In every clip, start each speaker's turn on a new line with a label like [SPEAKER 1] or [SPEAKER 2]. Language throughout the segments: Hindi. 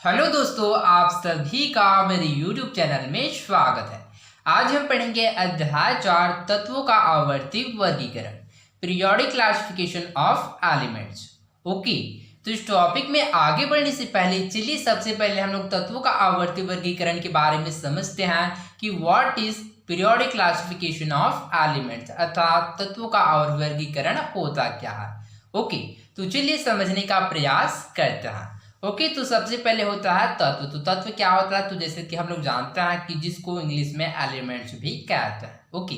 [SPEAKER 1] हेलो दोस्तों, आप सभी का मेरे YouTube चैनल में स्वागत है। आज हम पढ़ेंगे अध्याय 4 तत्वों का आवर्ती वर्गीकरण, periodic classification of elements. Okay, तो इस टॉपिक में आगे बढ़ने से पहले चलिए सबसे पहले हम लोग तत्वों का आवर्ती वर्गीकरण के बारे में समझते हैं कि what is periodic classification of elements, अर्थात तत्वों का आवर्ती वर्गीकरण होता क्या है। ओके, तो चलिए समझने का प्रयास करते हैं। ओके, तो सबसे पहले होता है तत्व। तो तत्व क्या होता है, तो जैसे कि हम लोग जानते हैं कि जिसको इंग्लिश में एलिमेंट्स भी कहते हैं। ओके,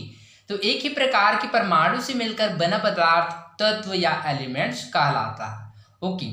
[SPEAKER 1] तो एक ही प्रकार के परमाणु से मिलकर बना पदार्थ तत्व या एलिमेंट्स कहलाता है। ओके,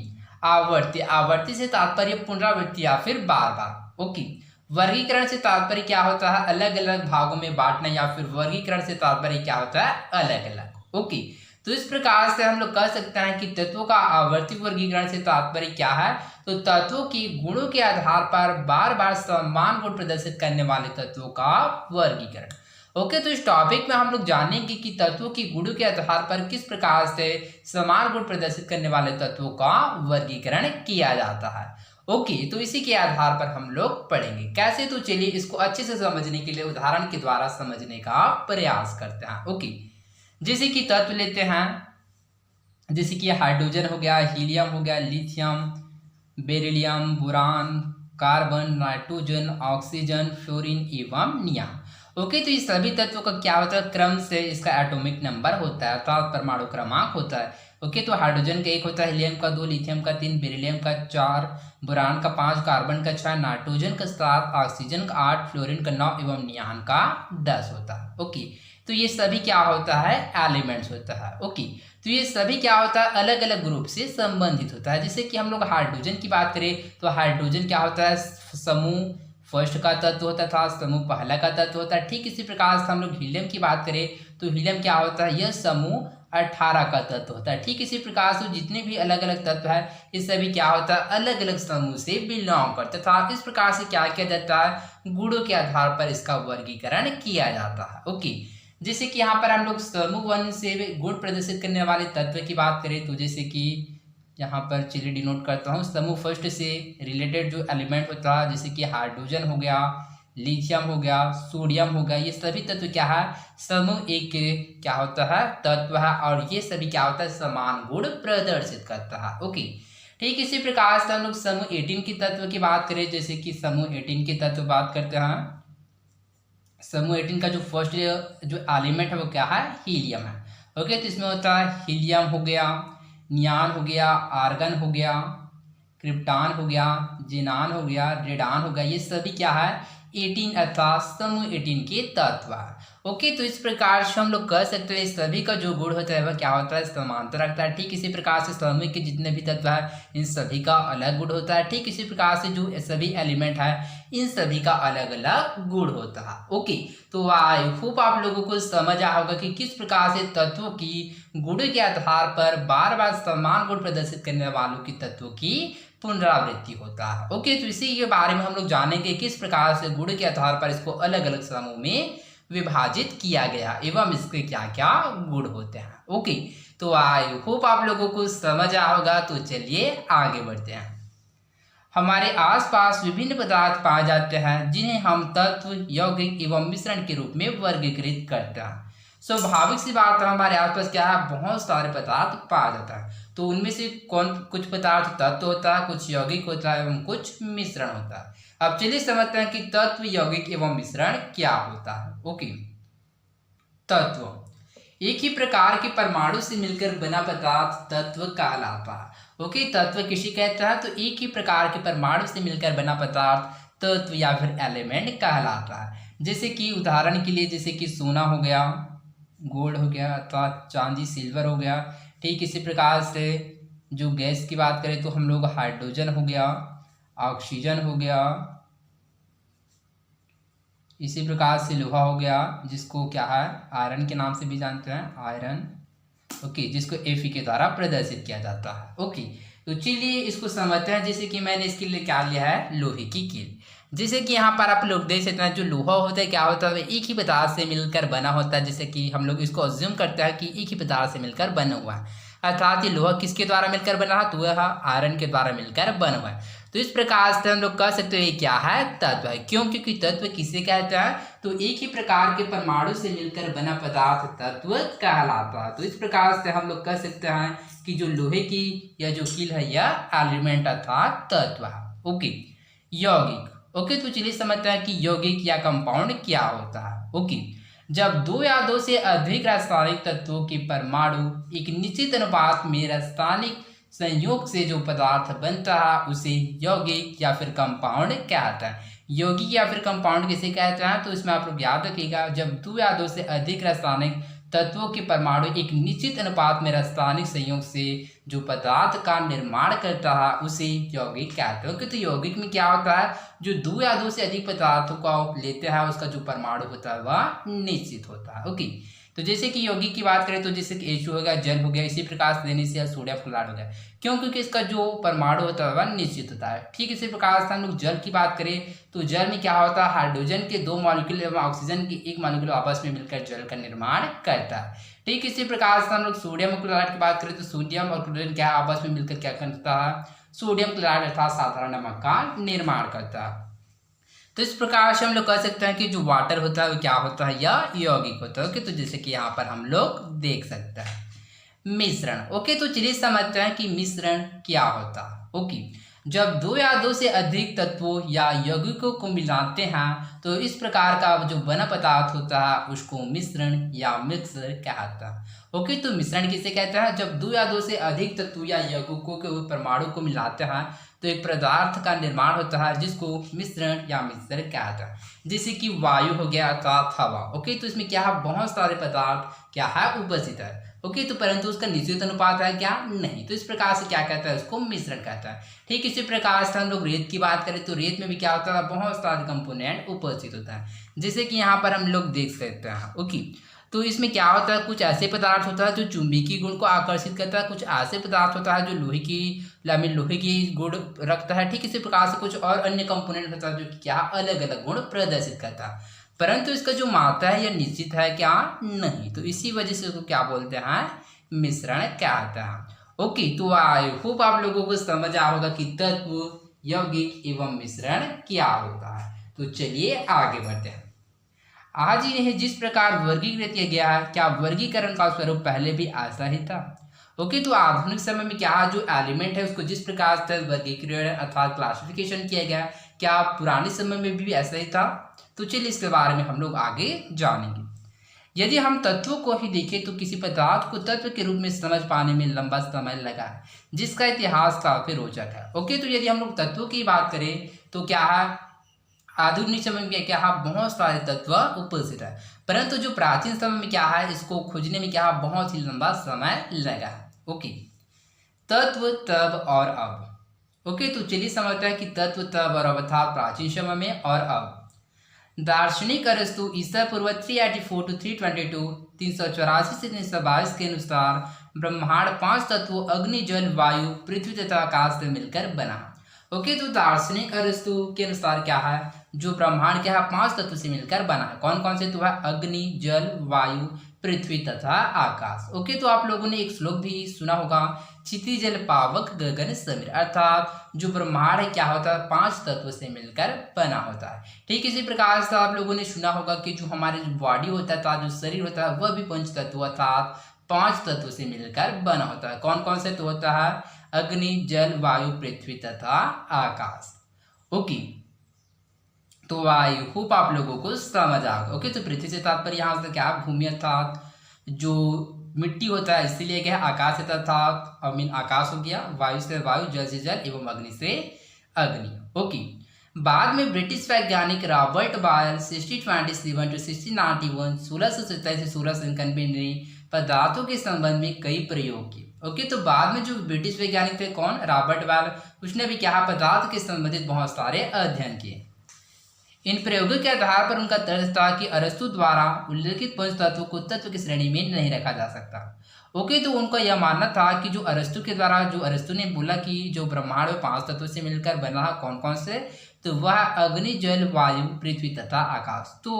[SPEAKER 1] आवर्ती, आवर्ती से तात्पर्य पुनरावृत्ति या फिर बार बार। ओके, वर्गीकरण से तात्पर्य क्या होता है, अलग अलग भागों में बांटना, या फिर वर्गीकरण से तात्पर्य क्या होता है, अलग अलग। ओके, तो इस प्रकार से हम लोग कह सकते हैं कि तत्वों का आवर्ती वर्गीकरण से तात्पर्य क्या है, तो तत्वों की गुणों के आधार पर बार बार समान गुण प्रदर्शित करने वाले तत्वों का वर्गीकरण। ओके, तो इस टॉपिक में हम लोग जानेंगे कि तत्वों की गुणों के आधार पर किस प्रकार से समान गुण प्रदर्शित करने वाले तत्वों का वर्गीकरण किया जाता है। ओके, तो इसी के आधार पर हम लोग पढ़ेंगे कैसे। तो चलिए इसको अच्छे से समझने के लिए उदाहरण के द्वारा समझने का प्रयास करते हैं। ओके, जैसे कि तत्व लेते हैं, जैसे कि हाइड्रोजन हो गया, हीलियम हो गया, lithium, beryllium, boron, carbon, nitrogen, oxygen, fluorine एवं नियान। ओके, तो ये सभी तत्वों का क्या होता है, क्रम से इसका एटॉमिक नंबर होता है, अर्थात परमाणु क्रमांक होता है। ओके, तो हाइड्रोजन का 1 होता है, हीलियम का 2, लिथियम का 3, बेरिलियम का 4, बोरान का 5, कार्बन का 6, नाइट्रोजन का 7, ऑक्सीजन का 8, फ्लोरीन का 9 एवं नियान का 10 होता है। ओके, तो ये सभी क्या होता है, एलिमेंट्स होता है। ओके, तो ये सभी क्या होता है, अलग अलग ग्रुप से संबंधित होता है। जैसे कि हम लोग हाइड्रोजन की बात करें तो हाइड्रोजन क्या होता है, समूह फर्स्ट का तत्व होता था, समूह पहला का तत्व होता है। ठीक इसी प्रकार से हम लोग हीलियम की बात करें तो हीलियम क्या होता है, यह समूह 18 का तत्व होता है। ठीक इसी प्रकार से जितने भी अलग अलग तत्व है ये सभी क्या होता है, अलग अलग समूह से बिलोंग करते था। इस प्रकार से क्या किया जाता है, गुणों के आधार पर इसका वर्गीकरण किया जाता है। ओके, जैसे कि यहाँ पर हम लोग समूह 1 से गुण प्रदर्शित करने वाले तत्व की बात करें तो जैसे कि यहाँ पर चलिए डिनोट करता हूँ, समूह फर्स्ट से रिलेटेड जो एलिमेंट होता है जैसे कि हाइड्रोजन हो गया, लिथियम हो गया, सोडियम हो गया, ये सभी तत्व क्या है, समूह 1 के क्या होता है, तत्व है, और ये सभी क्या होता है, समान गुण प्रदर्शित करता है। ओके, ठीक इसी प्रकार से हम लोग समूह 18 की तत्व की बात करें, जैसे कि समूह 18 की तत्व बात करते हैं। समूह 18 का जो फर्स्ट जो एलिमेंट है वो क्या है, हीलियम है। ओके, तो इसमें होता है हीलियम हो गया, नियान हो गया, आर्गन हो गया, क्रिप्टान हो गया, जेनान हो गया, रेडान हो गया, ये सभी क्या है, 18 अर्थात समूह 18 के तत्व है। ओके, तो इस प्रकार से हम लोग कह सकते हैं सभी का जो गुण होता है वह क्या होता है, समानता रखता है। ठीक इसी प्रकार से समूह के जितने भी तत्व है इन सभी का अलग गुण होता है। ठीक इसी प्रकार से जो सभी एलिमेंट है इन सभी का अलग अलग गुण होता है। ओके, तो आई होप आप लोगों को समझ आया होगा कि किस प्रकार से तत्वों की गुणों के आधार पर बार बार समान गुण प्रदर्शित करने वालों की तत्वों की पुनरावृत्ति होता है। ओके, तो इसी के बारे में हम लोग जानेंगे किस प्रकार से गुण के आधार पर इसको अलग अलग समूह में विभाजित किया गया एवं इसके क्या क्या गुण होते हैं। ओके, तो आई होप आप लोगों को समझ आया होगा। तो चलिए आगे बढ़ते हैं। हमारे आसपास विभिन्न पदार्थ पाए जाते हैं जिन्हें हम तत्व, यौगिक एवं मिश्रण के रूप में वर्गीकृत करते हैं। स्वाभाविक सी बात है, हमारे आसपास क्या है, बहुत सारे पदार्थ पाया जाता है। तो उनमें से कुछ पदार्थ तत्व होता है, कुछ यौगिक होता है एवं कुछ मिश्रण होता है। अब चलिए समझते हैं कि तत्व, यौगिक एवं मिश्रण क्या होता है। ओके, तत्व एक ही प्रकार के परमाणु से मिलकर बना पदार्थ तत्व कहलाता है। ओके, तत्व किसी कहता है तो एक ही प्रकार के परमाणु से मिलकर बना पदार्थ तत्व या फिर एलिमेंट कहलाता है। जैसे कि उदाहरण के लिए जैसे कि सोना हो गया, गोल्ड हो गया, अथवा चांदी सिल्वर हो गया। ठीक इसी प्रकार से जो गैस की बात करें तो हम लोग हाइड्रोजन हो गया, ऑक्सीजन हो गया, इसी प्रकार से लोहा हो गया जिसको क्या है, आयरन के नाम से भी जानते हैं, आयरन। ओके, जिसको Fe के द्वारा प्रदर्शित किया जाता है। ओके, तो चलिए इसको समझते हैं। जैसे कि मैंने इसके लिए क्या लिया है, लोहे की कील। जैसे कि यहाँ पर आप लोग देख सकते हैं जो लोहा होता है क्या होता है, एक ही पदार्थ से मिलकर बना होता है। जैसे कि हम लोग इसको अज्यूम करते हैं कि एक ही पदार्थ से मिलकर बना हुआ है, अर्थात ये लोहा किसके द्वारा मिलकर बना है, तो वह आयरन के द्वारा मिलकर बना हुआ है। तो इस प्रकार से हम लोग कह सकते हैं ये क्या है, तत्व है। क्यों? क्योंकि तत्व किसे कहते हैं, तो एक ही प्रकार के परमाणु से मिलकर बना पदार्थ तत्व कहलाता है। तो इस प्रकार से हम लोग कह सकते हैं कि जो लोहे की या जो कील है यह एलिमेंट अर्थात तत्व है। ओके, यौगिक। ओके, तो चलिए समझते हैं कि यौगिक या कंपाउंड क्या होता है। ओके, जब दो या दो से अधिक रासायनिक तत्वों के परमाणु एक निश्चित अनुपात में रासायनिक संयोग से जो पदार्थ बनता है उसे यौगिक या फिर कंपाउंड कहता है। यौगिक या फिर कंपाउंड किसे कहते हैं, तो इसमें आप लोग याद रखिएगा, जब दो या दो से अधिक रासायनिक तत्वों के परमाणु एक निश्चित अनुपात में रासायनिक संयोग से जो पदार्थ का निर्माण करता है उसे यौगिक कहते हैं। तो यौगिक में क्या होता है, जो दो या दो से अधिक पदार्थों को आप लेते हैं उसका जो परमाणु होता है वह निश्चित होता है। ओके, तो जैसे कि यौगिक की बात करें तो जैसे कि H2 हो गया, जल हो गया, इसी प्रकार से देने से सोडियम क्लोराइड हो गया। क्यों? क्योंकि इसका जो परमाणु होता है वह निश्चित होता है। ठीक इसी प्रकार से हम लोग जल की बात करें तो जल में क्या होता है, हाइड्रोजन के दो मॉलिक्यूल एवं ऑक्सीजन के एक मॉलिक्यूल आपस में मिलकर जल का निर्माण करता है। ठीक इसी प्रकार से हम लोग सोडियम क्लोराइड की बात करें तो सोडियम और क्लोरीन क्या आपस में मिलकर क्या करता है, सोडियम क्लोराइड अर्थात साधारण नमक का निर्माण करता है। तो इस प्रकार से हम लोग कह सकते हैं कि जो वाटर होता है वो क्या होता है, या यौगिक होता है। ओके, तो जैसे कि यहाँ पर हम लोग देख सकते हैं मिश्रण। ओके, तो चलिए समझते हैं कि मिश्रण क्या होता है। ओके, जब दो या दो से अधिक तत्वों या यौगिकों को मिलाते हैं तो इस प्रकार का जो बना पदार्थ होता है उसको मिश्रण या मिक्सर कहता है। ओके, तो मिश्रण किसे कहते हैं, जब दो या दो से अधिक तत्व या यौगिकों के परमाणु को मिलाते हैं तो एक पदार्थ का निर्माण होता है जिसको मिश्रण या मिक्सर कहता है। जैसे कि वायु हो गया अर्थात हवा। ओके, तो इसमें क्या है, बहुत सारे पदार्थ क्या है उपस्थित है। ओके, तो परंतु उसका निश्चित अनुपात है क्या, नहीं। तो इस प्रकार से क्या कहता है, उसको मिश्रण कहता है। ठीक इसी प्रकार से हम लोग रेत की बात करें तो रेत में भी क्या होता है, बहुत सारे कंपोनेंट उपस्थित होता है, जैसे कि यहाँ पर हम लोग देख सकते हैं। ओके, तो इसमें क्या होता है, कुछ ऐसे पदार्थ होता है जो चुंबकीय गुण को आकर्षित करता है, कुछ ऐसे पदार्थ होता है जो लोहे की गुण रखता है। ठीक इसी प्रकार से कुछ और अन्य कंपोनेंट होता है जो कि क्या अलग अलग गुण प्रदर्शित करता है, परंतु इसका जो मात्रा है यह निश्चित है क्या, नहीं। तो इसी वजह से उसको क्या बोलते हैं, मिश्रण कहते हैं। ओके, तो आई होप आप लोगों को समझ आ होगा कि तत्व, यौगिक एवं मिश्रण क्या होता है। तो चलिए आगे बढ़ते हैं। आज इन्हें जिस प्रकार वर्गीकृत किया गया है, क्या वर्गीकरण का स्वरूप पहले भी ऐसा ही था। ओके, तो आधुनिक समय में क्या जो एलिमेंट है उसको जिस प्रकार से वर्गीकरण अर्थात क्लासिफिकेशन किया गया, क्या पुराने समय में भी ऐसा ही था। तो चलिए इसके बारे में हम लोग आगे जानेंगे। यदि हम तत्वों को ही देखें तो किसी पदार्थ को तत्व के रूप में समझ पाने में लंबा समय लगा है, जिसका इतिहास काफी रोचक है। ओके, तो यदि हम लोग तत्वों की बात करें तो क्या है, आधुनिक समय में क्या है, बहुत सारे तत्व उपस्थित है, परंतु जो प्राचीन समय में क्या है, इसको खोजने में क्या है, बहुत ही लंबा समय लगा है। ओके, तत्व, तब और अब। ओके, तो चलिए समझते हैं कि तत्व, तब और अब अर्थात प्राचीन समय में और अब। दार्शनिक अरस्तु ईसा पूर्व 384 to 322 384 से 322 के अनुसार ब्रह्मांड 5 तत्वों अग्नि, जल, वायु, पृथ्वी तथा आकाश से मिलकर बना। ओके, तो दार्शनिक अरस्तु के अनुसार क्या है, जो ब्रह्मांड क्या है 5 तत्व से मिलकर बना है। कौन कौन से तो है, अग्नि, जल, वायु, पृथ्वी तथा आकाश। ओके, तो आप लोगों ने एक श्लोक भी सुना होगा, क्षिति जल पावक गगन समीर, अर्थात जो ब्रह्मांड है क्या होता है 5 तत्व से मिलकर बना होता है। ठीक इसी प्रकार से आप लोगों ने सुना होगा कि जो हमारे जो बॉडी होता है, जो शरीर होता है, वह भी 5 तत्व अर्थात 5 तत्व से मिलकर बना होता है। कौन कौन से तो होता है, अग्नि, जल, वायु, पृथ्वी तथा आकाश। ओके, तो आई होप आप लोगों को समझ आ गया। ओके, तो पृथ्वी से तात्पर्य यहाँ से क्या, भूमि अर्थात जो मिट्टी होता है इसलिए क्या है, आकाश से अर्थात आकाश हो गया, वायु से वायु, जल से जल एवं अग्नि से अग्नि। ओके, बाद में ब्रिटिश वैज्ञानिक रॉबर्ट बायल 1627 to 1691 1627 से 1691 ने पदार्थों के संबंध में कई प्रयोग किए। ओके, तो बाद में जो ब्रिटिश वैज्ञानिक थे कौन, रॉबर्ट बायल, उसने भी क्या पदार्थ के संबंधित बहुत सारे अध्ययन किए। इन प्रयोगों के आधार पर उनका तर्क था कि अरस्तु द्वारा उल्लेखित 5 तत्वों को तत्व की श्रेणी में नहीं रखा जा सकता। ओके, तो उनका यह मानना था कि जो अरस्तु ने बोला कि जो ब्रह्मांड में 5 तत्वों से मिलकर बना, कौन कौन से, तो वह अग्नि, जल, वायु, पृथ्वी तथा आकाश। तो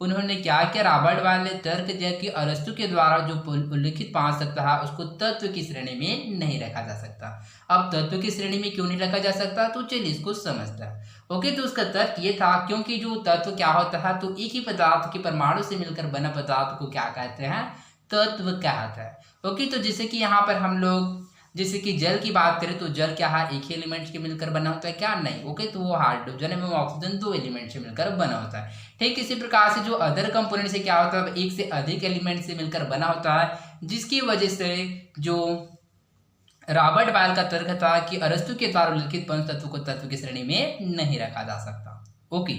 [SPEAKER 1] उन्होंने क्या किया, रॉबर्ट बायल ने तर्क दिया कि अरस्तु के द्वारा जो उल्लिखित 5 तत्व है उसको तत्व की श्रेणी में नहीं रखा जा सकता। अब तत्व की श्रेणी में क्यों नहीं रखा जा सकता, तो चलिए इसको समझते हैं। ओके, तो उसका तर्क ये था क्योंकि जो तत्व क्या होता है, तो एक ही पदार्थ के परमाणु से मिलकर बना पदार्थ को क्या कहते हैं, तत्व कहता है। ओके, तो जैसे कि यहाँ पर हम लोग जैसे कि जल की बात करें तो जल क्या है, एक ही एलिमेंट के मिलकर बना होता है क्या, नहीं। ओके, तो वो हाइड्रोजन एवं ऑक्सीजन 2 एलिमेंट से मिलकर बना होता है। ठीक इसी प्रकार से जो अदर कंपोनेंट से क्या होता है, एक से अधिक एलिमेंट से मिलकर बना होता है, जिसकी वजह से जो रॉबर्ट बायल का तर्क था कि अरस्तु के द्वारा उल्लिखित 5 तत्व को तत्व की श्रेणी में नहीं रखा जा सकता। ओके,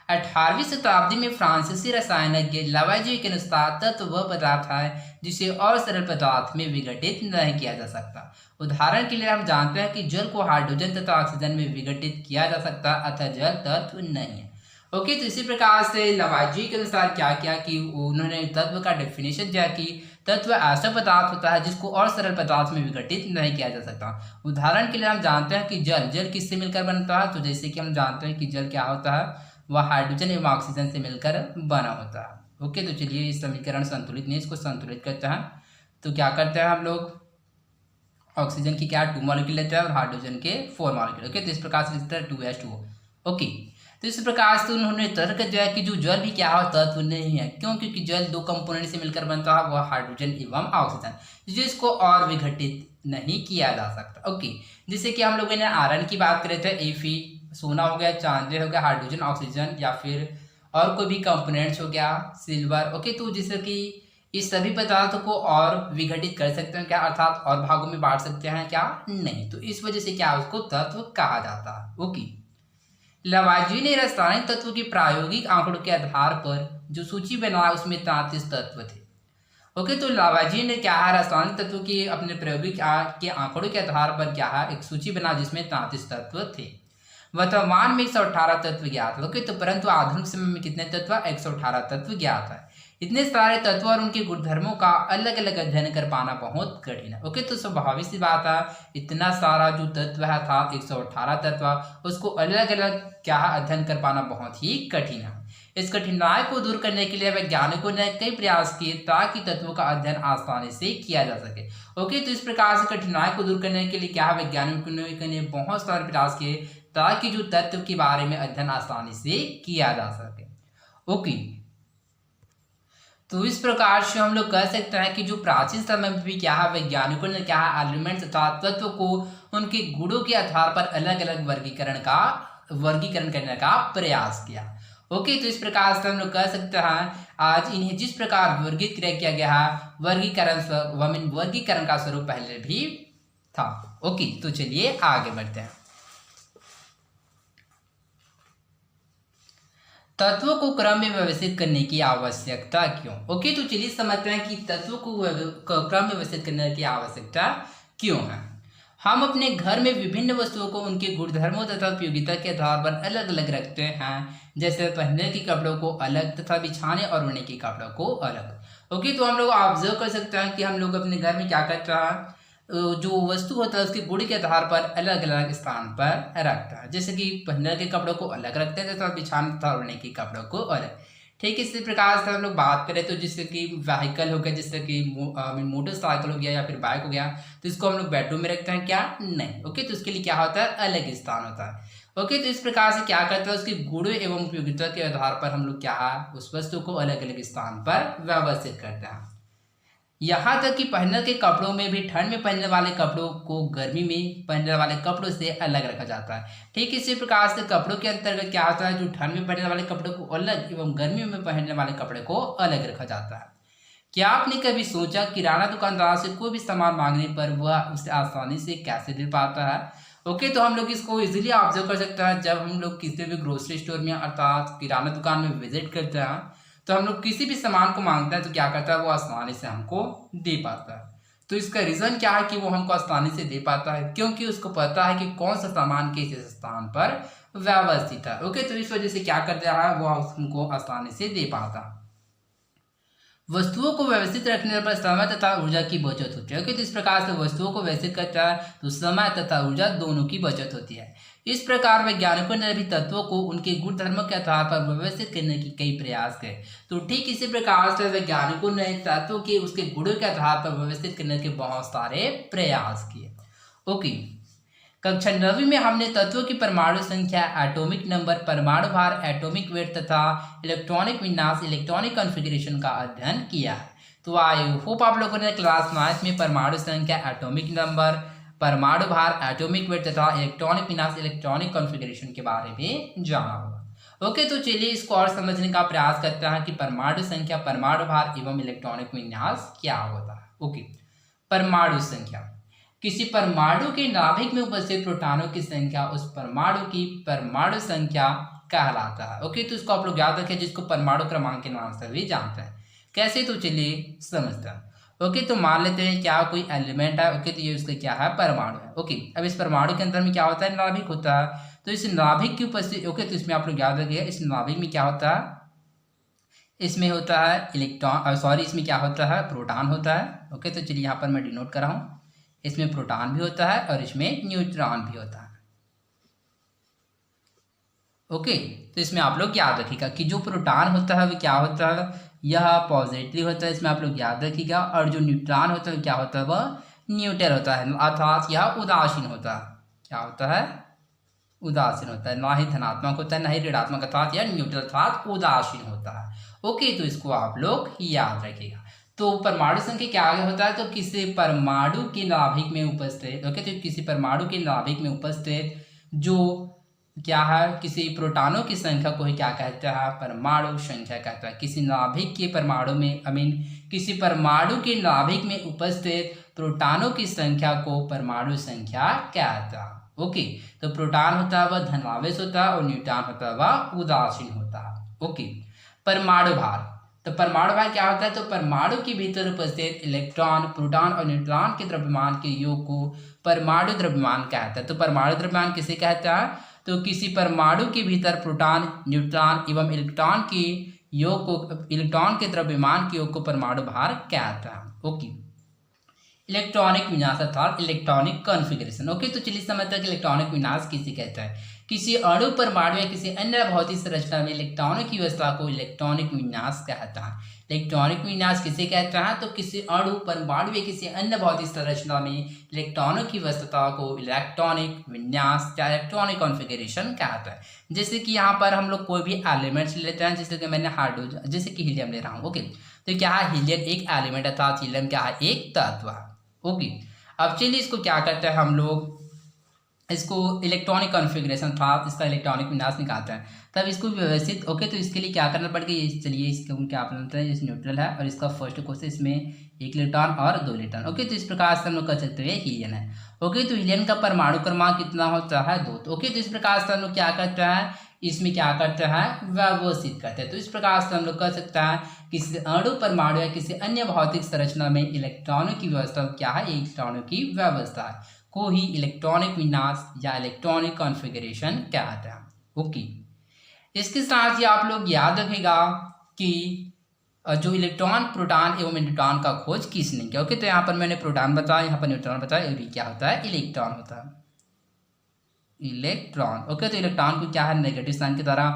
[SPEAKER 1] 18वीं शताब्दी में फ्रांसीसी रसायनज्ञ लावाज़्ये के अनुसार तत्व वह पदार्थ है जिसे और सरल पदार्थ में विघटित नहीं किया जा सकता। उदाहरण के लिए हम जानते हैं कि जल को हाइड्रोजन तथा ऑक्सीजन में विघटित किया जा सकता, अतः जल तत्व नहीं है। ओके, तो इसी प्रकार से लावाज़्ये के अनुसार क्या किया कि उन्होंने तत्व का डेफिनेशन दिया कि तत्व ऐसा पदार्थ होता है जिसको और सरल पदार्थ में विघटित नहीं किया जा सकता। उदाहरण के लिए हम जानते हैं कि जल किससे मिलकर बनता है, तो जैसे कि हम जानते हैं कि जल क्या होता है, वह हाइड्रोजन एवं ऑक्सीजन से मिलकर बना होता है। ओके, तो चलिए इस समीकरण संतुलित नहीं, इसको संतुलित करते हैं। तो क्या करते हैं हम लोग, ऑक्सीजन की क्या 2 मॉलिक्यूल लेते हैं और हाइड्रोजन के 4 मॉलिक्यूल। ओके, तो इस प्रकार से लिखते हैं 2H2O। ओके, तो इस प्रकार से उन्होंने तर्क दिया कि जो जल भी क्या है, तत्व नहीं है। क्यों, क्योंकि जल 2 कंपोनेंट से मिलकर बनता है, वह हाइड्रोजन एवं ऑक्सीजन, जिसको और विघटित नहीं किया जा सकता। ओके, जैसे कि हम लोगों ने आयरन की बात करे थे, Fe सोना हो गया, चांदी हो गया, हाइड्रोजन, ऑक्सीजन, या फिर और कोई भी कंपोनेंट्स हो गया, सिल्वर। ओके, तो जैसे कि इस सभी पदार्थों को और विघटित कर सकते हैं क्या, अर्थात और भागों में बांट सकते हैं क्या, नहीं। तो इस वजह से क्या उसको तत्व कहा जाता है। ओके, लावाज़्ये ने रासायनिक तत्वों के प्रायोगिक आंकड़ों के आधार पर जो सूची बनाया उसमें 33 तत्व थे। ओके, तो लावाज़्ये ने क्या है, रासायनिक तत्वों के अपने प्रायोगिक के आंकड़ों के आधार पर क्या है, एक सूची बना जिसमें 33 तत्व थे। वर्तमान में 118 तत्व ज्ञात है। ओके, तो परंतु आधुनिक समय में कितने तत्व, 118 तत्व ज्ञात है। इतने सारे तत्व और उनके गुणधर्मों का अलग अलग अध्ययन कर पाना बहुत कठिन है। ओके, तो स्वाभाविक सी बात है, इतना सारा जो तत्व है था 118 तत्व, उसको अलग अलग क्या अध्ययन कर पाना बहुत ही कठिन है। इस कठिनाई को दूर करने के लिए वैज्ञानिकों ने कई प्रयास किए ताकि तत्वों का अध्ययन आसानी से किया जा सके। ओके, तो इस प्रकार से कठिनाई को दूर करने के लिए क्या वैज्ञानिकों ने बहुत सारे प्रयास किए ताकि जो तत्व के बारे में अध्ययन आसानी से किया जा सके। ओके, तो इस प्रकार से हम लोग कह सकते हैं कि जो प्राचीन समय में भी क्या है, वैज्ञानिकों ने क्या है, एलिमेंट्स तथा तत्व को उनके गुणों के आधार पर अलग अलग वर्गीकरण करने का प्रयास किया। ओके, तो इस प्रकार से हम लोग कह सकते हैं आज इन्हें जिस प्रकार वर्गीकृत किया गया है, वर्गीकरण का स्वरूप पहले भी था। ओके, तो चलिए आगे बढ़ते हैं। तत्वों को क्रम में व्यवस्थित करने की आवश्यकता क्यों। ओके, तो चलिए समझते हैं कि तत्वों को क्रम में व्यवस्थित करने की आवश्यकता क्यों है। हम अपने घर में विभिन्न वस्तुओं को उनके गुणधर्मों तथा उपयोगिता के आधार पर अलग अलग रखते हैं, जैसे पहनने के कपड़ों को अलग तथा बिछाने और ओढ़ने के कपड़ों को अलग। ओके, तो हम लोग ऑब्जर्व कर सकते हैं कि हम लोग अपने घर में क्या करते हैं, जो वस्तु होता है उसके गुण के आधार पर अलग अलग स्थान पर रखता है। जैसे कि पहनने के कपड़ों को अलग रखते हैं तथा बिछाने तथा ओढ़ने के कपड़ों को अलग। ठीक इसी प्रकार से हम लोग बात करें तो जैसे कि व्हीकल हो गया, जैसे कि मोटरसाइकिल हो गया या फिर बाइक हो गया, तो इसको हम लोग बेडरूम में रखते हैं क्या, नहीं। ओके, तो उसके लिए क्या होता है, अलग स्थान होता है। ओके, तो इस प्रकार से क्या करता है, उसके गुण एवं उपयोगिता के आधार पर हम लोग क्या है, उस वस्तु को अलग अलग स्थान पर व्यवस्थित करते हैं। यहाँ तक कि पहनने के कपड़ों में भी ठंड में पहनने वाले कपड़ों को गर्मी में पहनने वाले कपड़ों से अलग रखा जाता है। ठीक इसी प्रकार से कपड़ों के अंतर्गत क्या होता है, जो ठंड में पहनने वाले कपड़ों को अलग एवं गर्मी में पहनने वाले कपड़े को अलग रखा जाता है। क्या आपने कभी सोचा किराना दुकानदार से कोई भी सामान मांगने पर वह उसे आसानी से कैसे दे पाता है। ओके, तो हम लोग इसको इजीली ऑब्जर्व कर सकते हैं। जब हम लोग किसी भी ग्रोसरी स्टोर में अर्थात किराना दुकान में विजिट करते हैं तो हम लोग किसी भी सामान को मांगते हैं तो क्या करता है, वो आसानी से हमको दे पाता है। तो इसका रीज़न क्या है कि वो हमको आसानी से दे पाता है, क्योंकि उसको पता है कि कौन सा सामान किस स्थान पर व्यवस्थित है। ओके, तो इस वजह से क्या करता है, वो हमको आसानी से दे पाता है। वस्तुओं को व्यवस्थित रखने पर समय तथा ऊर्जा की बचत होती है। ओके, तो इस प्रकार से वस्तुओं को व्यवस्थित करता है तो समय तथा ऊर्जा दोनों की बचत होती है। इस प्रकार वैज्ञानिकों ने भी तत्वों को उनके गुणधर्मों के आधार पर व्यवस्थित करने की कई प्रयास किए। तो ठीक इसी प्रकार से वैज्ञानिकों ने तत्वों के उसके गुणों के आधार पर व्यवस्थित करने के बहुत सारे प्रयास किए। ओके, कक्षा 9वीं में हमने तत्वों की परमाणु संख्या, एटॉमिक नंबर, परमाणु भार, एटॉमिक वेट तथा इलेक्ट्रॉनिक विन्यास, इलेक्ट्रॉनिक कॉन्फ़िगरेशन का अध्ययन किया है। तो आई होप आप लोगों ने क्लास 9 में परमाणु संख्या, एटॉमिक नंबर, परमाणु भार, एटॉमिक वेट तथा इलेक्ट्रॉनिक विन्यास, इलेक्ट्रॉनिक कॉन्फ़िगरेशन के बारे में जाना होगा। ओके, तो चलिए इसको और समझने का प्रयास करते हैं कि परमाणु संख्या, परमाणु भार एवं इलेक्ट्रॉनिक विन्यास क्या होता है। ओके, परमाणु संख्या, किसी परमाणु के नाभिक में उपस्थित प्रोटॉनों की संख्या उस परमाणु की परमाणु संख्या कहलाता है। ओके, तो इसको आप लोग याद रखें, जिसको परमाणु क्रमांक के नाम से भी जानते हैं। कैसे, तो चलिए समझते हैं। ओके, तो मान लेते हैं क्या कोई एलिमेंट है। ओके, तो ये उसका क्या है, परमाणु है। ओके, अब इस परमाणु के अंदर में क्या होता है, नाभिक होता है। तो इस नाभिक की उपस्थिति, ओके, तो इसमें आप लोग याद रखिए, इस नाभिक में क्या होता है, इसमें होता है इलेक्ट्रॉन, सॉरी, इसमें क्या होता है, प्रोटॉन होता है। ओके, तो चलिए यहाँ पर मैं डिनोट कर रहा हूँ, इसमें प्रोटॉन भी होता है और इसमें न्यूट्रॉन भी होता है। ओके, तो इसमें आप लोग याद रखिएगा कि जो प्रोटॉन होता है वो क्या होता है, यह पॉजिटिव होता है, इसमें आप लोग याद रखिएगा। और जो न्यूट्रॉन होता है वो क्या होता है, वह न्यूट्रल होता है, अर्थात यह उदासीन होता है। क्या होता है, उदासीन होता है, ना ही धनात्मक होता है ना ही ऋणात्मक, अर्थात यह न्यूट्रल अर्थात उदासीन होता है। ओके, तो इसको आप लोग याद रखिएगा। तो परमाणु संख्या क्या आगे होता है, तो किसी परमाणु के नाभिक में उपस्थित, ओके, तो किसी परमाणु के नाभिक में उपस्थित जो क्या है, किसी प्रोटॉनों की संख्या को ही क्या कहता है, परमाणु संख्या कहता है। किसी नाभिक के परमाणु में किसी परमाणु के नाभिक में उपस्थित प्रोटॉनों की संख्या को परमाणु संख्या कहता है। ओके, तो प्रोटॉन होता है वह धनावेश होता है और न्यूट्रॉन होता है वह उदासीन होता है। ओके, परमाणु भार, तो परमाणु भार क्या होता है, तो परमाणु के भीतर उपस्थित इलेक्ट्रॉन, प्रोटॉन और न्यूट्रॉन के द्रव्यमान के योग को परमाणु द्रव्यमान कहता है। तो परमाणु द्रव्यमान किसे कहता है, तो किसी परमाणु के भीतर प्रोटॉन, न्यूट्रॉन एवं इलेक्ट्रॉन के योग को, इलेक्ट्रॉन के द्रव्यमान के योग को परमाणु भार कहता है। ओके, इलेक्ट्रॉनिक विन्यास अर्थात इलेक्ट्रॉनिक कॉन्फ़िगरेशन। ओके, तो चलिए समझते हैं कि इलेक्ट्रॉनिक विन्यास किसे कहता है। किसी अणु, परमाणु या किसी अन्य भौतिक संरचना में इलेक्ट्रॉनों की व्यवस्था को इलेक्ट्रॉनिक विन्यास कहता है। इलेक्ट्रॉनिक विन्यास किसे कहता है, तो किसी अणु, परमाणु या किसी अन्य भौतिक संरचना में इलेक्ट्रॉनों की व्यवस्था को इलेक्ट्रॉनिक विन्यास या इलेक्ट्रॉनिक कॉन्फ़िगरेशन कहता है। जैसे कि यहाँ पर हम लोग कोई भी एलिमेंट्स लेते हैं, जैसे कि मैंने हाइड्रोजन, जैसे कि हीलियम ले रहा हूँ। ओके, तो क्या है, हीलियम एक एलिमेंट अर्थात हीलियम क्या है, एक तत्व है। ओके, अब चलिए इसको क्या करते हैं, हम लोग इसको इलेक्ट्रॉनिक कॉन्फ़िगरेशन था, इसका इलेक्ट्रॉनिक विन्यास निकालते हैं, तब इसको व्यवस्थित। ओके, तो इसके लिए क्या करना पड़ेगा, चलिए इसको क्या बनाते हैं, इस न्यूट्रल है और इसका फर्स्ट क्वेश्चन, इसमें 1 इलेक्ट्रॉन और 2 इलेक्ट्रॉन। ओके, तो इस प्रकार से हम लोग कर सकते हैं, हीलियम है। ओके, तो हीलियम का परमाणु क्रमांक कितना होता है, 2। ओके, तो इस प्रकार से हम लोग क्या करते हैं, इसमें क्या करते हैं, व्यवस्थित करते हैं। तो इस प्रकार से हम लोग कर सकते हैं, किसी अणु, परमाणु या किसी अन्य भौतिक संरचना में इलेक्ट्रॉनों की व्यवस्था क्या है, इलेक्ट्रॉनों की व्यवस्था है को ही इलेक्ट्रॉनिक विन्यास या इलेक्ट्रॉनिक कॉन्फ़िगरेशन कहते हैं। ओके, इसके साथ ही आप लोग याद रखेगा कि जो इलेक्ट्रॉन, प्रोटॉन एवं न्यूट्रॉन का खोज किसने किया। ओके, तो यहाँ पर मैंने प्रोटॉन बताया, यहाँ पर न्यूट्रॉन बताया, और ये क्या होता है, इलेक्ट्रॉन होता है, इलेक्ट्रॉन। ओके, तो इलेक्ट्रॉन को क्या है, नेगेटिव साइन के द्वारा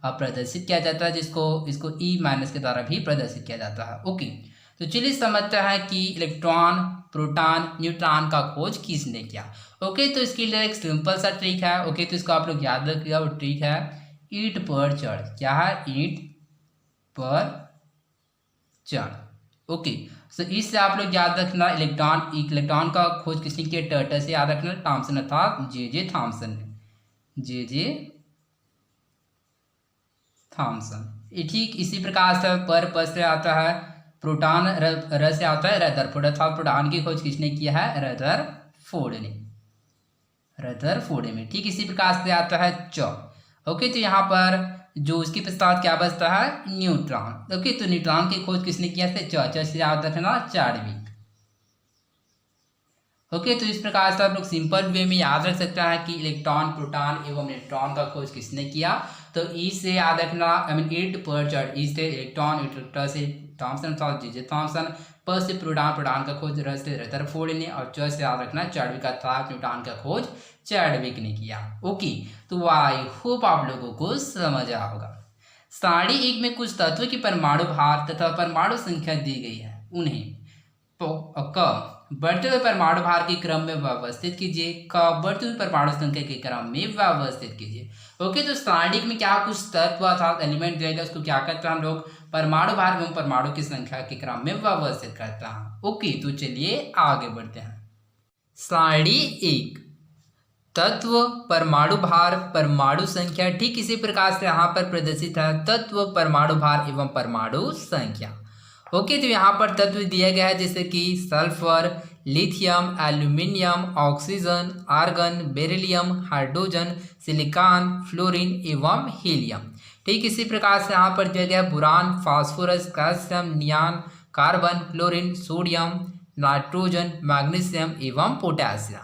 [SPEAKER 1] प्रदर्शित किया जाता है, जिसको इसको E- के द्वारा भी प्रदर्शित किया जाता है। ओके, तो चलिए समझते हैं कि इलेक्ट्रॉन, प्रोटॉन, न्यूट्रॉन का खोज किसने किया। ओके, तो इसके लिए एक सिंपल सा ट्रिक है। ओके, तो इसको आप लोग याद रखिएगा, वो ट्रिक है ईंट पर चढ़। क्या है, ईंट पर चढ़। ओके, तो इससे आप लोग याद रखना, इलेक्ट्रॉन का खोज किसने किया, टर्टल से याद रखना, थॉमसन अर्थात जे थॉमसन ने, जे थॉमसन। ठीक इसी प्रकार से पर से आता है प्रोटॉन, र से आता है रदरफोर्ड, अर्थात प्रोटॉन की खोज किसने किया है, रदरफोर्ड ने। ठीक इसी प्रकार से आता है च। ओके, तो यहाँ पर जो उसके पश्चात क्या बचता है, न्यूट्रॉन। ओके, तो न्यूट्रॉन की खोज किसने किया है, च से याद रखना, चार्विक। ओके, तो इस प्रकार से आप लोग सिंपल वे में याद रख सकते हैं कि इलेक्ट्रॉन, प्रोटॉन एवं न्यूट्रॉन का खोज किसने किया। तो ई से याद रखना, आई मीन ईट पर चार्ट, ई से इलेक्ट्रॉन, ट से थॉमसन था जे थॉमसन, प से प्रोटॉन, प्रोटॉन का खोज र से रदरफोर्ड ने, और च से याद रखना चैडविक का था, न्यूट्रॉन का खोज चैडविक ने किया। ओके, तो आई होप आप लोगों को समझ आया होगा। सारणी 1 में कुछ तत्व की परमाणु भार तथा परमाणु संख्या दी गई है, उन्हें क बढ़ते हुए परमाणु भार के क्रम में व्यवस्थित कीजिए, क बढ़ती हुई परमाणु संख्या के क्रम में व्यवस्थित कीजिए। ओके, तो सारणी में क्या कुछ तत्व अर्थात एलिमेंट रहेगा, उसको क्या करते हैं हम लोग, परमाणु भार एवं परमाणु की संख्या के क्रम में व्यवस्थित करते हैं। ओके, तो चलिए आगे बढ़ते हैं। सारणी 1, तत्व, परमाणु भार, परमाणु संख्या। ठीक इसी प्रकार से यहाँ पर प्रदर्शित है तत्व, परमाणु भार एवं परमाणु संख्या। ओके, तो यहाँ पर तत्व दिया गया है जैसे कि sulphur, lithium, aluminium, oxygen, argon, beryllium, hydrogen, silicon, fluorine एवं हीलियम। ठीक इसी प्रकार से यहाँ पर दिया गया है boron, phosphorus, calcium, neon, carbon, chlorine, sodium, nitrogen, magnesium एवं पोटेशियम।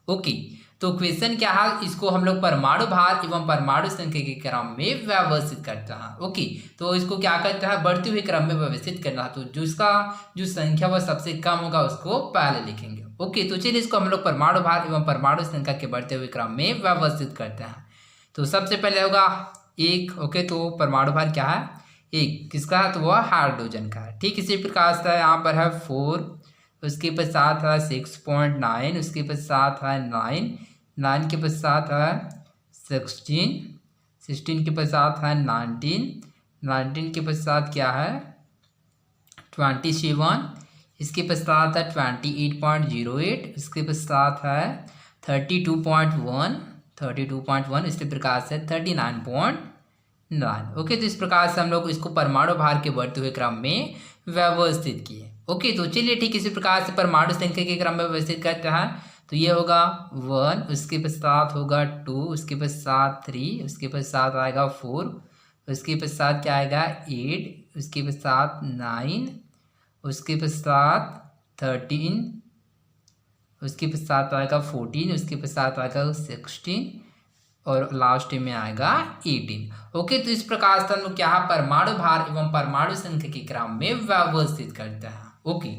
[SPEAKER 1] ओके, तो क्वेश्चन क्या है, इसको हम लोग परमाणु भार एवं परमाणु संख्या के क्रम में व्यवस्थित करते हैं। ओके, तो इसको क्या करते हैं, बढ़ते हुए क्रम में व्यवस्थित करना। तो जिसका जो संख्या वह सबसे कम होगा उसको पहले लिखेंगे। ओके, तो चलिए इसको हम लोग परमाणु भार एवं परमाणु संख्या के बढ़ते हुए क्रम में व्यवस्थित करते हैं। तो सबसे पहले होगा 1। ओके, तो परमाणु भार क्या है, 1 किसका है, तो वह हाइड्रोजन का है। ठीक इसी प्रकार से यहाँ पर है 4, उसके पश्चात है 6.9, उसके पश्चात है 9 के पश्चात है 16 के पश्चात है 19 के पश्चात क्या है 27, इसके पश्चात है 28.08, इसके पश्चात है 32.1, इसी प्रकार से 39.9। ओके, तो इस प्रकार से हम लोग इसको परमाणु भार के बढ़ते हुए क्रम में व्यवस्थित किए। ओके, तो चलिए ठीक इसी प्रकार से परमाणु संख्या के क्रम में व्यवस्थित करते हैं। तो ये होगा 1, उसके पश्चात होगा 2, उसके पश्चात 3, उसके पश्चात आएगा 4, उसके पश्चात क्या आएगा 8, उसके पश्चात 9, उसके पश्चात 13, उसके पश्चात आएगा 14, उसके पश्चात आएगा 16 और लास्ट में आएगा 18। ओके, तो इस प्रकार से हम लोग क्या परमाणु भार एवं परमाणु संख्या के क्रम में व्यवस्थित करते हैं। ओके,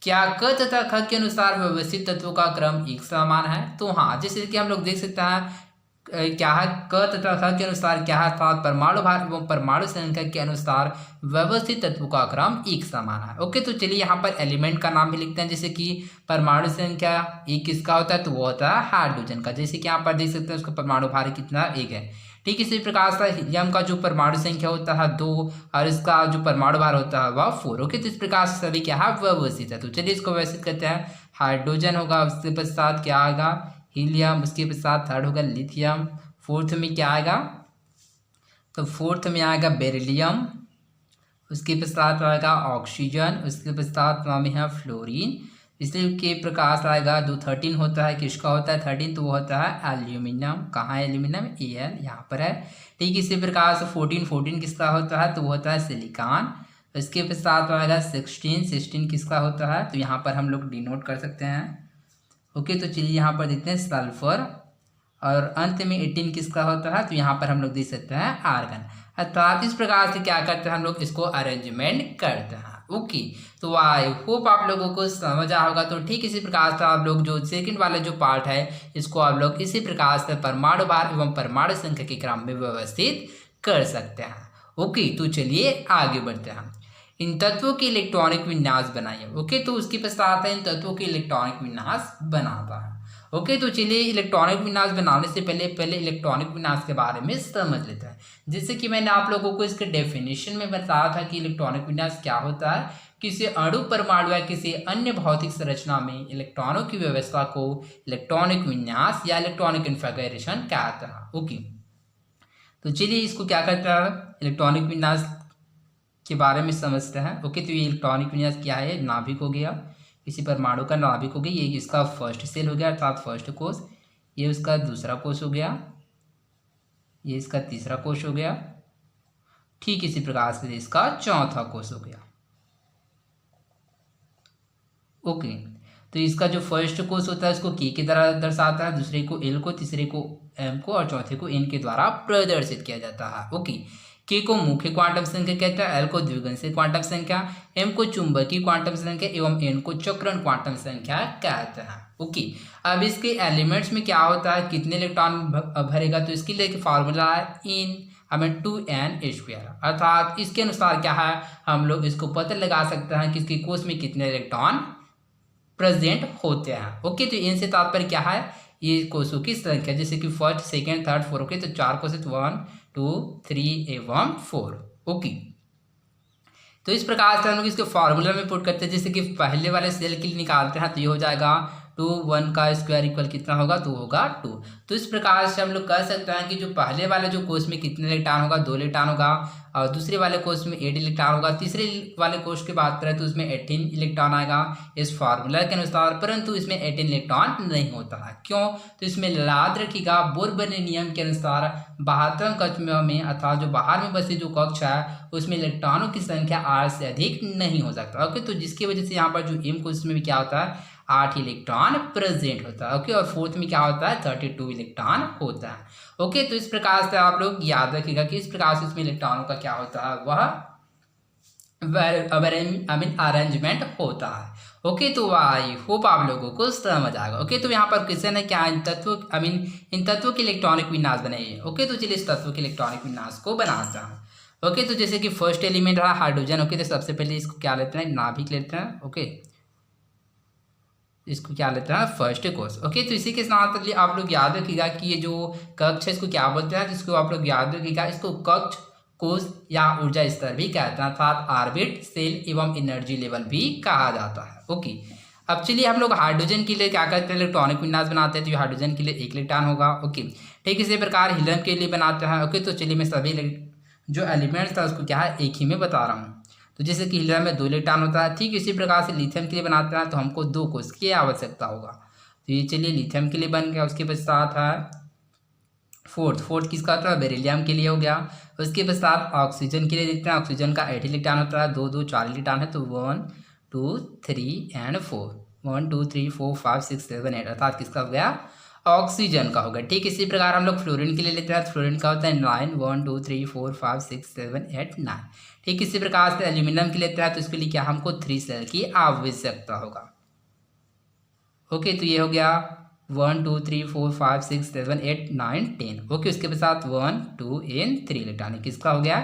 [SPEAKER 1] क्या क तथा ख के अनुसार व्यवस्थित तत्वों का क्रम एक समान है। तो हाँ, जैसे कि हम लोग देख सकते हैं क्या है, क तथा ख के अनुसार क्या है, अर्थात परमाणु भार एवं परमाणु संख्या के अनुसार व्यवस्थित तत्वों का क्रम एक समान है। ओके, तो चलिए यहाँ पर एलिमेंट का नाम भी लिखते हैं। जैसे कि परमाणु संख्या 1 किसका होता है, तो वो होता है हाइड्रोजन का। जैसे कि यहाँ पर देख सकते हैं उसका परमाणु भार कितना 1 है। ठीक इसी प्रकार से हीलियम का जो परमाणु संख्या होता है 2 और इसका जो परमाणु भार होता है वह 4। ओके, तो इस प्रकार से सभी क्या है व्यवस्थित है। तो चलिए इसको व्यवस्थित करते हैं। हाइड्रोजन होगा, उसके पश्चात क्या आएगा हीलियम, उसके पश्चात थर्ड होगा लिथियम, फोर्थ में क्या आएगा, तो फोर्थ में आएगा बेरिलियम, उसके पश्चात आएगा ऑक्सीजन, उसके पश्चात में है फ्लोरीन। इसलिए के प्रकार से आएगा जो 13 होता है, किसका होता है 13, तो वो होता है एल्यूमिनियम। कहाँ है एल्यूमिनियम, Al यहाँ पर है। ठीक इसी प्रकार से 14 किसका होता है, तो वो होता है सिलिकॉन। इसके पश्चात आएगा 16 किसका होता है, तो यहाँ पर हम लोग डिनोट कर सकते हैं। ओके, तो चलिए यहाँ पर देखते हैं सल्फर, और अंत में 18 किसका होता है, तो यहाँ पर हम लोग देख सकते हैं आर्गन। अर्थात इस प्रकार से क्या करते हैं हम लोग इसको अरेंजमेंट करते हैं। ओके, तो आई होप आप लोगों को समझ आया होगा। तो ठीक इसी प्रकार से आप लोग जो सेकंड वाला जो पार्ट है इसको आप लोग इसी प्रकार से परमाणु भार एवं परमाणु संख्या के क्रम में व्यवस्थित कर सकते हैं। ओके, तो चलिए आगे बढ़ते हैं। इन तत्वों के इलेक्ट्रॉनिक विन्यास बनाइए। ओके, तो उसके पश्चात है इन तत्वों के इलेक्ट्रॉनिक विन्यास बनाता है। ओके, तो चलिए इलेक्ट्रॉनिक विन्यास बनाने से पहले इलेक्ट्रॉनिक विन्यास के बारे में समझ लेते हैं। जैसे कि मैंने आप लोगों को इसके डेफिनेशन में बताया था कि इलेक्ट्रॉनिक विन्यास क्या होता है। किसी अणु, परमाणु या किसी अन्य भौतिक संरचना में इलेक्ट्रॉनों की व्यवस्था को इलेक्ट्रॉनिक विन्यास या इलेक्ट्रॉनिक कॉन्फ़िगरेशन कहते हैं। ओके, तो चलिए इसको क्या करता है इलेक्ट्रॉनिक विन्यास के बारे में समझते हैं। ओके, तो ये इलेक्ट्रॉनिक विन्यास क्या है, नाभिक हो गया, किसी परमाणु का नाभिक हो गया, ये इसका फर्स्ट सेल हो गया अर्थात फर्स्ट कोश, ये उसका दूसरा कोश हो गया, ये इसका तीसरा कोश हो गया। ठीक इसी प्रकार से इसका चौथा कोश हो गया। ओके, तो इसका जो फर्स्ट कोष होता है उसको के की तरह दर्शाता है, दूसरे को एल को, तीसरे को एम को और चौथे को एन के द्वारा प्रदर्शित किया जाता है। ओके, के को मुख्य क्वांटम संख्या कहते हैं, एल को द्विगुणित क्वांटम संख्या, एम को चुंबकीय क्वांटम संख्या एवं एन को चक्रण क्वांटम संख्या कहते हैं। ओके, अब इसके एलिमेंट्स में क्या होता है, कितने इलेक्ट्रॉन भरेगा, तो इसके लिए फॉर्मूला है इन 2n², अर्थात इसके अनुसार क्या है, हम लोग इसको पता लगा सकते हैं कि इसके कोष में कितने इलेक्ट्रॉन प्रेजेंट होते हैं। ओके, तो इनसे तात्पर्य क्या है, ये कोषों की संख्या, जैसे कि first, second, third, fourth. Okay, तो 4 कोष 1 2 3 एवं 4। ओके, तो इस प्रकार से हम लोग इसके फॉर्मूला में पुट करते हैं, जैसे कि पहले वाले सेल के लिए निकालते हैं तो ये हो जाएगा 2 1 का स्क्वायर इक्वल कितना होगा, 2 होगा 2। तो इस प्रकार से हम लोग कह सकते हैं कि जो पहले वाले जो कोष में कितने इलेक्ट्रॉन होगा, 2 इलेक्ट्रॉन होगा, और दूसरे वाले कोष में 8 इलेक्ट्रॉन होगा, तीसरे वाले कोष की बात करें तो उसमें 18 इलेक्ट्रॉन आएगा इस फार्मूला के अनुसार, परंतु इसमें 18 इलेक्ट्रॉन नहीं होता है। क्यों, तो इसमें याद रखिएगा बोर-बर्नौली नियम के अनुसार 72 कक्ष में अर्थात जो बाहर में बसे जो कक्ष है उसमें इलेक्ट्रॉनों की संख्या 8 से अधिक नहीं हो सकता। ओके, तो जिसकी वजह से यहाँ पर जो एम कोष में भी क्या होता है, 8 इलेक्ट्रॉन प्रेजेंट होता है। ओके, और फोर्थ में क्या होता है, 32 इलेक्ट्रॉन होता है। ओके, तो इस प्रकार से आप लोग याद रखिएगा कि इस प्रकार से इसमें इलेक्ट्रॉनों का क्या होता है, वह अरेंजमेंट होता है। ओके, तो आई होप आप लोगों को समझ आएगा। ओके, तो यहाँ पर क्वेश्चन है क्या, इन तत्वों के इलेक्ट्रॉनिक विन्यास बनाइए। ओके, तो चलिए इस तत्व के इलेक्ट्रॉनिक विन्यास को बनाते हैं। ओके, तो जैसे कि फर्स्ट एलिमेंट रहा हाइड्रोजन। ओके, तो सबसे पहले इसको क्या लेते हैं, नाभिक लेते हैं। ओके, इसको क्या लेते हैं, फर्स्ट कोष। ओके, तो इसी के साथ आप लोग याद रखिएगा कि ये जो कक्ष है इसको क्या बोलते हैं, जिसको आप लोग याद रखिएगा, इसको कक्ष, कोष या ऊर्जा स्तर भी कहते हैं, अर्थात ऑर्बिट, सेल एवं एनर्जी लेवल भी कहा जाता है। ओके, अब चलिए हम लोग हाइड्रोजन के लिए क्या करते हैं, इलेक्ट्रॉनिक विन्यास बनाते हैं। तो हाइड्रोजन के लिए 1 इलेक्ट्रॉन होगा। ओके, ठीक इसी प्रकार हीलियम के लिए बनाते हैं। ओके, तो चलिए मैं सभी जो एलिमेंट्स था उसको क्या है, एक ही में बता रहा हूँ। तो जैसे कि हीलियम में 2 इलेक्ट्रॉन होता है, ठीक इसी प्रकार से लिथियम के लिए बनाते हैं तो हमको 2 कोष की आवश्यकता होगा। तो ये चलिए लिथियम के लिए बन गया। उसके पश्चात है फोर्थ किसका होता है, बेरिलियम के लिए हो गया। उसके पश्चात ऑक्सीजन के लिए देखते हैं, ऑक्सीजन का 8 इलेक्ट्रॉन होता है, 2 2 4 इलेक्ट्रॉन है, तो 1 2 3 एंड 4, 1 2 3 4 5 6 7 8, अर्थात किसका हो गया, ऑक्सीजन का होगा। ठीक इसी प्रकार हम लोग फ्लोरीन के लिए लेते हैं, फ्लोरीन का होता है 9 1 2 3 4 5 6 7 8 9। ठीक इसी प्रकार से एल्यूमिनियम के लिए लेते हैं तो इसके लिए क्या, हमको 3 सेल की आवश्यकता होगा। ओके, तो ये हो गया 1 2 3 4 5 6 7 8 9 10। ओके, उसके साथ 1 2 एंड 3 इलेक्ट्रॉन किसका हो गया,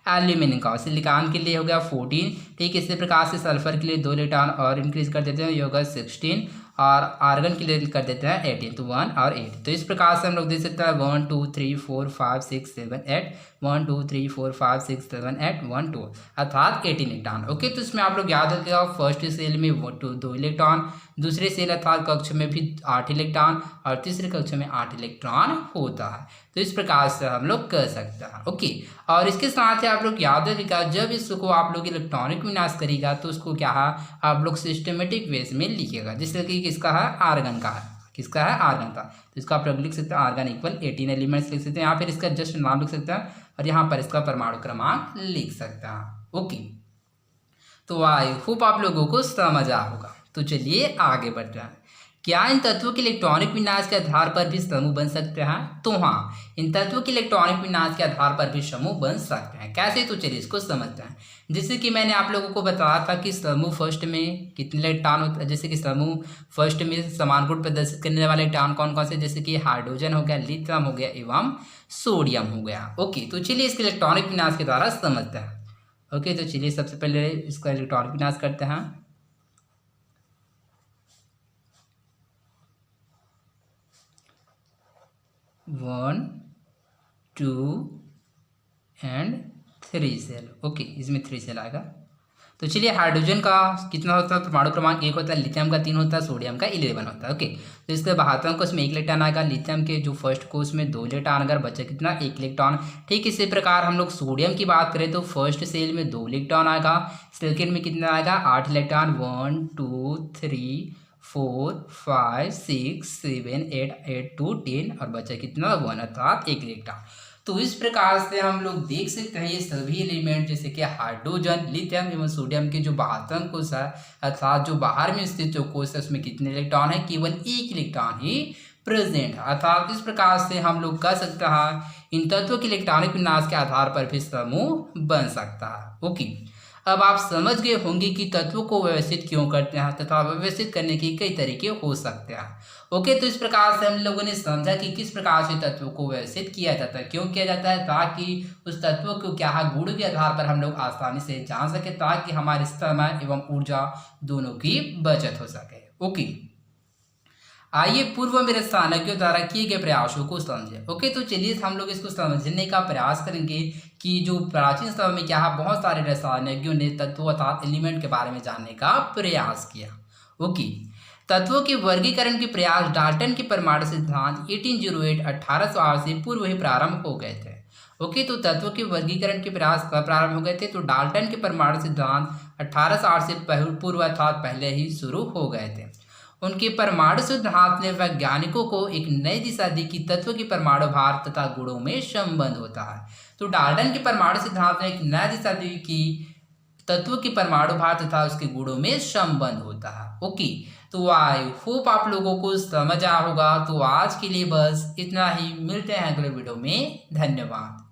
[SPEAKER 1] एल्यूमिनियम का। सिलिकॉन के लिए हो गया 14। ठीक इसी प्रकार से सल्फर के लिए 2 इलेक्ट्रॉन और इंक्रीज कर देते हैं, ये होगा 16, और आर्गन के लिए कर देते हैं 18, तो 1 और 8। तो इस प्रकार से हम लोग देख सकते हैं 1 2 3 4 5 6 7 8, 1 2 3 4 5 6 7 8 1 2, अर्थात 18 इलेक्ट्रॉन। ओके, तो इसमें आप लोग याद रखिएगा फर्स्ट सेल में 2 इलेक्ट्रॉन, दूसरे सेल अर्थात कक्ष में भी 8 इलेक्ट्रॉन और तीसरे कक्ष में 8 इलेक्ट्रॉन होता है। तो इस प्रकार से हम लोग कर सकते हैं। ओके, और इसके साथ ही आप लोग याद रखिएगा जब इसको आप लोग इलेक्ट्रॉनिक विन्यास करेगा तो उसको क्या है, आप लोग सिस्टमेटिक वेज में लिखिएगा। जैसे कि किसका है, आर्गन का है, किसका है, आर्गन का। तो इसका आप लोग लिख सकते हैं आर्गन इक्वल 18 एलिमेंट्स लिख सकते हैं, या फिर इसका जस्ट नाम लिख सकते हैं और यहाँ पर इसका परमाणु क्रमांक लिख सकते हैं। ओके, तो आई होप आप लोगों को समझ आ होगा। तो चलिए आगे बढ़ते हैं। क्या इन तत्वों के इलेक्ट्रॉनिक विन्यास के आधार पर भी समूह बन सकते हैं, तो हाँ, इन तत्वों के इलेक्ट्रॉनिक विन्यास के आधार पर भी समूह बन सकते हैं। कैसे, तो चलिए इसको समझते हैं। जैसे कि मैंने आप लोगों को बताया था कि समूह फर्स्ट में कितने इलेक्ट्रॉन होते हैं, जैसे कि समूह फर्स्ट में समान गुण प्रदर्शित करने वाले इलेक्ट्रॉन कौन कौन से, जैसे कि हाइड्रोजन हो गया, लिथियम हो गया एवं सोडियम हो गया। ओके, तो चलिए इसके इलेक्ट्रॉनिक विन्यास के द्वारा समझते हैं। ओके, तो चलिए सबसे पहले इसका इलेक्ट्रॉनिक विन्यास करते हैं। 1 2 एंड 3 सेल। ओके, इसमें 3 सेल आएगा। तो चलिए हाइड्रोजन का कितना होता है, परमाणु क्रमांक 1 होता है, लिथियम का 3 होता है, सोडियम का 11 होता है। ओके, तो इसके 72 कोष में 1 इलेक्ट्रॉन आएगा, लिथियम के जो फर्स्ट कोष में 2 इलेक्ट्रॉन, अगर बचा कितना, 1 इलेक्ट्रॉन। ठीक इसी प्रकार हम लोग सोडियम की बात करें तो फर्स्ट सेल में 2 इलेक्ट्रॉन आएगा, सेकेंड में कितना आएगा, 8 इलेक्ट्रॉन, 1 2 3 4 5 6 7 8 8 2 10, और बचा कितना, 1, अर्थात 1 इलेक्ट्रॉन। तो इस प्रकार से हम लोग देख सकते हैं ये सभी एलिमेंट जैसे कि हाइड्रोजन, लिथियम एवं सोडियम के जो बाहतम कोश है अर्थात जो बाहर में स्थित जो कोश है उसमें कितने इलेक्ट्रॉन है, केवल एक इलेक्ट्रॉन ही प्रेजेंट है। अर्थात इस प्रकार से हम लोग कह सकते हैं इन तत्वों के इलेक्ट्रॉनिक विन्यास के आधार पर भी समूह बन सकता है। ओके, अब आप समझ गए होंगे कि तत्वों को व्यवस्थित क्यों करते हैं तथा व्यवस्थित करने के कई तरीके हो सकते हैं। ओके, तो इस प्रकार से हम लोगों ने समझा कि किस प्रकार से तत्वों को व्यवस्थित किया जाता है, क्यों किया जाता है, ताकि उस तत्वों को क्या है गुणों के आधार पर हम लोग आसानी से जान सके, ताकि हमारे समय एवं ऊर्जा दोनों की बचत हो सके। ओके, आइए पूर्व में रसायनज्ञों द्वारा किए गए प्रयासों को समझें। ओके, तो चलिए हम लोग इसको समझने का प्रयास करेंगे कि जो प्राचीन समय में क्या है बहुत सारे रसायनज्ञों ने तत्वों अर्थात एलिमेंट के बारे में जानने का प्रयास किया। ओके, तत्वों के वर्गीकरण के प्रयास डाल्टन के परमाणु सिद्धांत 1808 1808 से पूर्व ही प्रारंभ हो गए थे। ओके, तो तत्वों के वर्गीकरण के प्रयास कब प्रारंभ हो गए थे, तो डाल्टन के परमाणु सिद्धांत 1808 से पूर्व अर्थात पहले ही शुरू हो गए थे। उनके परमाणु सिद्धांत ने वैज्ञानिकों को एक नई दिशा दी कि तत्व की परमाणु भार तथा गुणों में संबंध होता है। तो डाल्टन के परमाणु सिद्धांत ने एक नई दिशा दी कि तत्व की परमाणु भार तथा उसके गुणों में संबंध होता है। ओके, तो आई होप आप लोगों को समझ आया होगा। तो आज के लिए बस इतना ही, मिलते हैं अगले वीडियो में। धन्यवाद।